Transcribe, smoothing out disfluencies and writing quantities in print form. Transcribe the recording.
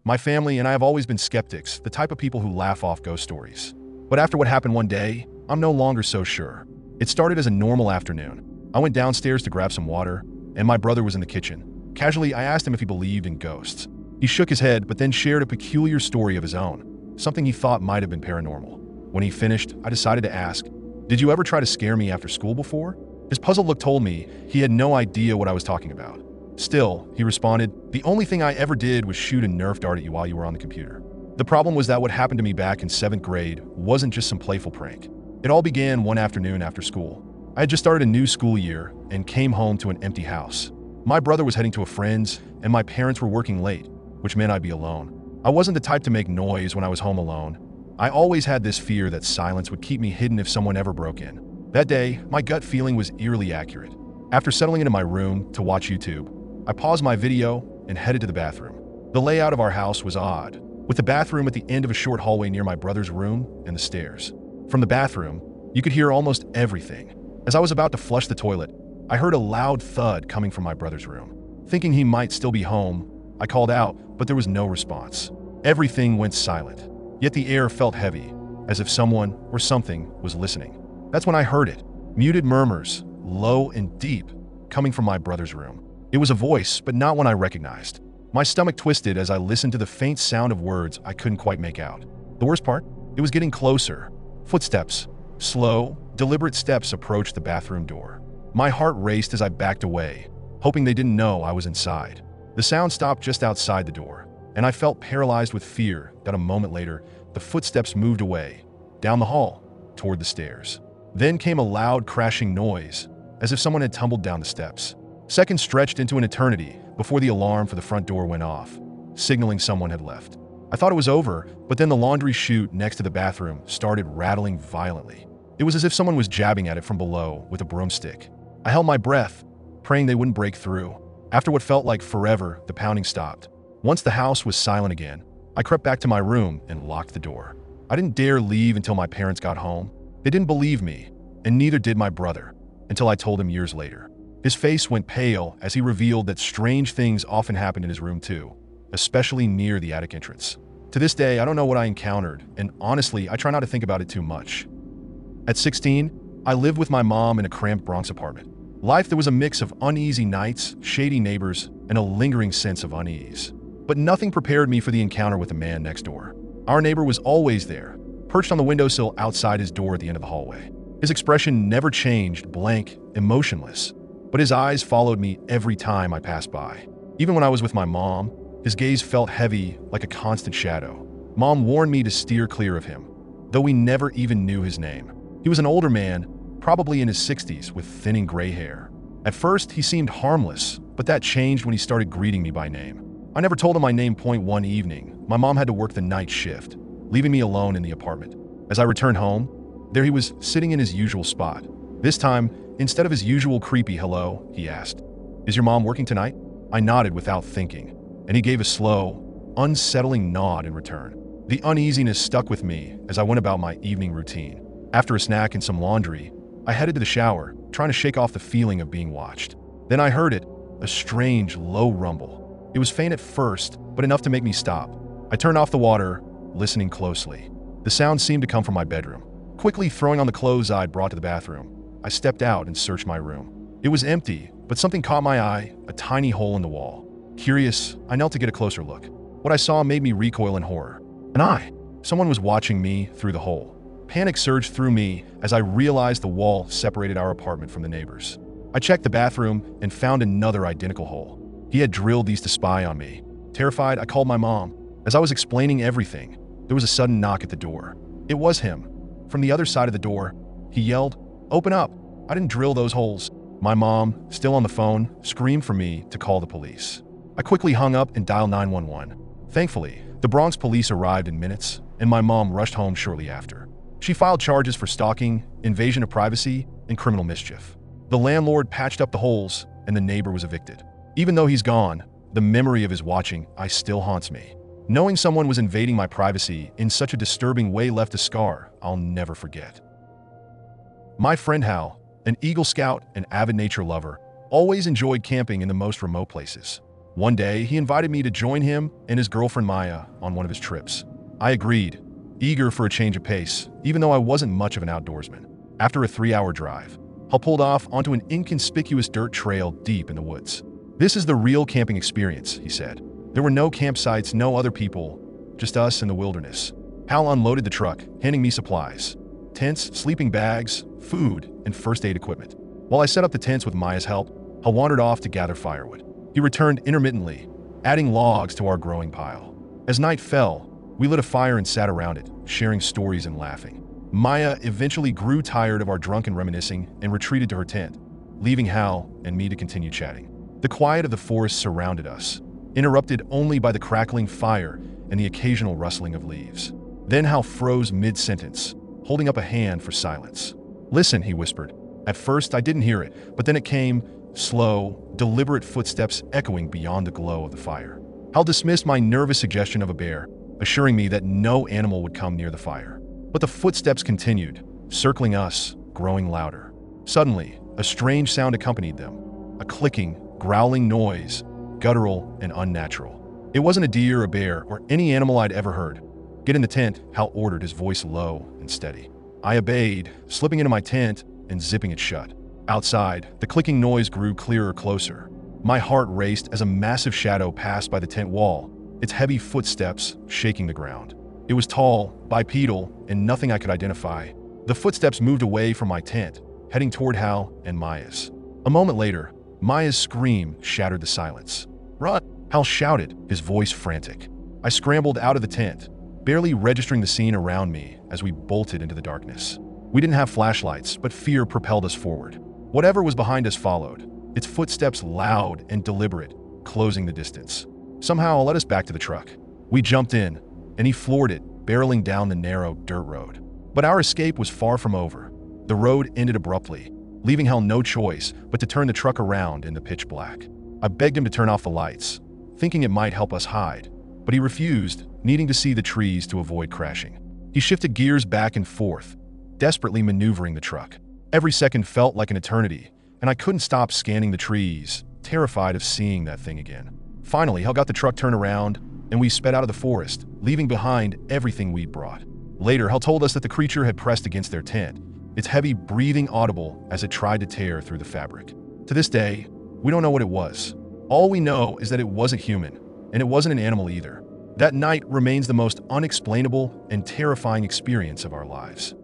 My family and I have always been skeptics, the type of people who laugh off ghost stories. But after what happened one day, I'm no longer so sure. It started as a normal afternoon. I went downstairs to grab some water, and my brother was in the kitchen. Casually, I asked him if he believed in ghosts. He shook his head, but then shared a peculiar story of his own, something he thought might have been paranormal. When he finished, I decided to ask, "Did you ever try to scare me after school before?" His puzzled look told me he had no idea what I was talking about. Still, he responded, "The only thing I ever did was shoot a Nerf dart at you while you were on the computer." The problem was that what happened to me back in 7th grade wasn't just some playful prank. It all began one afternoon after school. I had just started a new school year and came home to an empty house. My brother was heading to a friend's, and my parents were working late, which meant I'd be alone. I wasn't the type to make noise when I was home alone. I always had this fear that silence would keep me hidden if someone ever broke in. That day, my gut feeling was eerily accurate. After settling into my room to watch YouTube, I paused my video and headed to the bathroom. The layout of our house was odd, with the bathroom at the end of a short hallway near my brother's room and the stairs. From the bathroom, you could hear almost everything. As I was about to flush the toilet, I heard a loud thud coming from my brother's room. Thinking he might still be home, I called out, but there was no response. Everything went silent, yet the air felt heavy, as if someone or something was listening. That's when I heard it, muted murmurs, low and deep, coming from my brother's room. It was a voice, but not one I recognized. My stomach twisted as I listened to the faint sound of words I couldn't quite make out. The worst part? It was getting closer. Footsteps, slow, deliberate steps approached the bathroom door. My heart raced as I backed away, hoping they didn't know I was inside. The sound stopped just outside the door, and I felt paralyzed with fear that a moment later, the footsteps moved away, down the hall, toward the stairs. Then came a loud crashing noise, as if someone had tumbled down the steps. Seconds stretched into an eternity before the alarm for the front door went off, signaling someone had left. I thought it was over, but then the laundry chute next to the bathroom started rattling violently. It was as if someone was jabbing at it from below with a broomstick. I held my breath, praying they wouldn't break through. After what felt like forever, the pounding stopped. Once the house was silent again, I crept back to my room and locked the door. I didn't dare leave until my parents got home. They didn't believe me, and neither did my brother, until I told him years later. His face went pale as he revealed that strange things often happened in his room too, especially near the attic entrance. To this day, I don't know what I encountered, and honestly, I try not to think about it too much. At 16, I lived with my mom in a cramped Bronx apartment. Life there was a mix of uneasy nights, shady neighbors, and a lingering sense of unease. But nothing prepared me for the encounter with the man next door. Our neighbor was always there, perched on the windowsill outside his door at the end of the hallway. His expression never changed, blank, emotionless, but his eyes followed me every time I passed by. Even when I was with my mom, his gaze felt heavy, like a constant shadow. Mom warned me to steer clear of him, though we never even knew his name. He was an older man, probably in his 60s, with thinning gray hair. At first, he seemed harmless, but that changed when he started greeting me by name. I never told him my name. One evening, my mom had to work the night shift, leaving me alone in the apartment. As I returned home, there he was sitting in his usual spot. This time, instead of his usual creepy hello, he asked, "Is your mom working tonight?" I nodded without thinking, and he gave a slow, unsettling nod in return. The uneasiness stuck with me as I went about my evening routine. After a snack and some laundry, I headed to the shower, trying to shake off the feeling of being watched. Then I heard it, a strange, low rumble. It was faint at first, but enough to make me stop. I turned off the water, listening closely. The sound seemed to come from my bedroom. Quickly throwing on the clothes I'd brought to the bathroom, I stepped out and searched my room. It was empty, but something caught my eye, a tiny hole in the wall. Curious, I knelt to get a closer look. What I saw made me recoil in horror. An eye! Someone was watching me through the hole. Panic surged through me as I realized the wall separated our apartment from the neighbors. I checked the bathroom and found another identical hole. He had drilled these to spy on me. Terrified, I called my mom. As I was explaining everything, there was a sudden knock at the door. It was him. From the other side of the door, he yelled, "Open up! I didn't drill those holes." My mom, still on the phone, screamed for me to call the police. I quickly hung up and dialed 911. Thankfully, the Bronx police arrived in minutes, and my mom rushed home shortly after. She filed charges for stalking, invasion of privacy, and criminal mischief. The landlord patched up the holes, and the neighbor was evicted. Even though he's gone, the memory of his watching eye still haunts me. Knowing someone was invading my privacy in such a disturbing way left a scar I'll never forget. My friend Hal, an Eagle Scout and avid nature lover, always enjoyed camping in the most remote places. One day, he invited me to join him and his girlfriend Maya on one of his trips. I agreed, eager for a change of pace, even though I wasn't much of an outdoorsman. After a 3-hour drive, I pulled off onto an inconspicuous dirt trail deep in the woods. "This is the real camping experience," he said. There were no campsites, no other people, just us in the wilderness. Hal unloaded the truck, handing me supplies: tents, sleeping bags, food, and first aid equipment. While I set up the tents with Maya's help, I wandered off to gather firewood. He returned intermittently, adding logs to our growing pile. As night fell, we lit a fire and sat around it, sharing stories and laughing. Maya eventually grew tired of our drunken reminiscing and retreated to her tent, leaving Hal and me to continue chatting. The quiet of the forest surrounded us, interrupted only by the crackling fire and the occasional rustling of leaves. Then Hal froze mid-sentence, holding up a hand for silence. "Listen," he whispered. At first, I didn't hear it, but then it came, slow, deliberate footsteps echoing beyond the glow of the fire. Hal dismissed my nervous suggestion of a bear, assuring me that no animal would come near the fire. But the footsteps continued, circling us, growing louder. Suddenly, a strange sound accompanied them, a clicking, growling noise, guttural and unnatural. It wasn't a deer, a bear, or any animal I'd ever heard. "Get in the tent," Hal ordered, his voice low and steady. I obeyed, slipping into my tent and zipping it shut. Outside, the clicking noise grew clearer, closer. My heart raced as a massive shadow passed by the tent wall, its heavy footsteps shaking the ground. It was tall, bipedal, and nothing I could identify. The footsteps moved away from my tent, heading toward Hal and Maya's. A moment later, Maya's scream shattered the silence. "Run!" Hal shouted, his voice frantic. I scrambled out of the tent, barely registering the scene around me as we bolted into the darkness. We didn't have flashlights, but fear propelled us forward. Whatever was behind us followed, its footsteps loud and deliberate, closing the distance. Somehow, it led us back to the truck. We jumped in, and he floored it, barreling down the narrow dirt road. But our escape was far from over. The road ended abruptly, leaving Hal no choice but to turn the truck around in the pitch black. I begged him to turn off the lights, thinking it might help us hide, but he refused, needing to see the trees to avoid crashing. He shifted gears back and forth, desperately maneuvering the truck. Every second felt like an eternity, and I couldn't stop scanning the trees, terrified of seeing that thing again. Finally, Hal got the truck turned around, and we sped out of the forest, leaving behind everything we'd brought. Later, Hal told us that the creature had pressed against their tent, its heavy breathing audible as it tried to tear through the fabric. To this day, we don't know what it was. All we know is that it wasn't human, and it wasn't an animal either. That night remains the most unexplainable and terrifying experience of our lives.